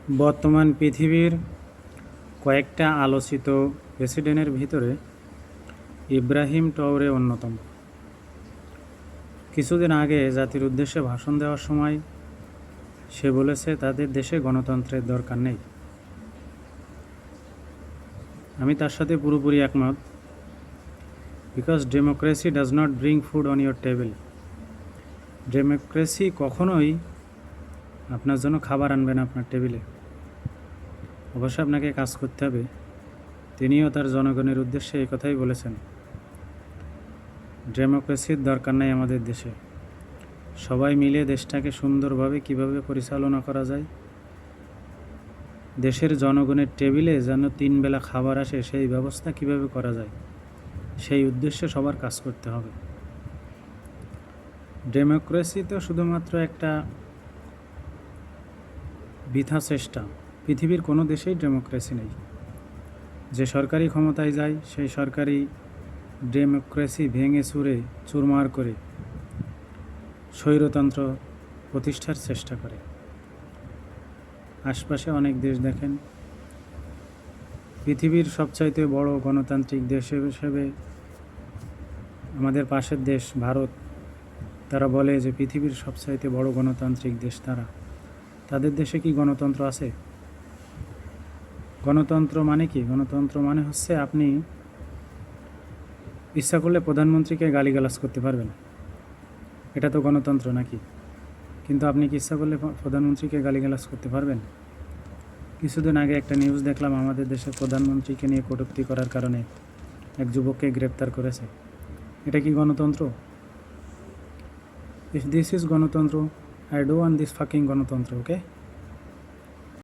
বর্তমান পৃথিবীর কয়েকটা আলোচিত প্রেসিডেন্টের ভিতরে ইব্রাহিম ট্রাওরে অন্যতম। কিছুদিন আগে জাতির উদ্দেশ্যে ভাষণ দেওয়ার সময় সে বলেছে তাদের দেশে গণতন্ত্রের দরকার নেই। আমি তার সাথে পুরোপুরি একমত। Because democracy does not bring food on your table. Democracy কখনোই আপনার জন্য খাবার আনবে না আপনার টেবিলে। অবশ্যই আপনাকে কাজ করতে হবে। তিনিও তার জনগণের উদ্দেশ্যে এই কথাই বলেছেন, ডেমোক্রেসির দরকার নেই আমাদের দেশে। সবাই মিলে দেশটাকে সুন্দরভাবে কিভাবে পরিচালনা করা যায়, দেশের জনগণের টেবিলে যেন 3 বেলা খাবার আসে সেই ব্যবস্থা কিভাবে করা যায়, সেই উদ্দেশ্যে সবার কাজ করতে হবে। ডেমোক্রেসি তো শুধুমাত্র একটা বৃথা চেষ্টা। পৃথিবীর কোনো দেশেই ডেমোক্রেসি নেই। যে সরকারি ক্ষমতায় যায় সেই সরকারি ডেমোক্রেসি ভেঙে চুরে চুরমার করে স্বৈরতন্ত্র প্রতিষ্ঠার চেষ্টা করে। আশপাশে অনেক দেশ দেখেন, পৃথিবীর সবচাইতে বড় গণতান্ত্রিক দেশ হিসেবে আমাদের পাশের দেশ ভারত, তারা বলে যে পৃথিবীর সবচাইতে বড় গণতান্ত্রিক দেশ তারা। তাদের দেশে কি গণতন্ত্র আছে? গণতন্ত্র মানে কি? গণতন্ত্র মানে হচ্ছে আপনি ইচ্ছা করলে প্রধানমন্ত্রীকে গালিগালাজ করতে পারবেন, এটা তো গণতন্ত্র নাকি? কিন্তু আপনি কি ইচ্ছা করলে প্রধানমন্ত্রীকে গালিগালাজ করতে পারবেন? কিছুদিন আগে একটা নিউজ দেখলাম, আমাদের দেশের প্রধানমন্ত্রীকে নিয়ে কটূক্তি করার কারণে এক যুবককে গ্রেপ্তার করেছে। এটা কি গণতন্ত্র? ইফ দিস ইজ গণতন্ত্র, I don't want this fucking গণতন্ত্র, ওকে?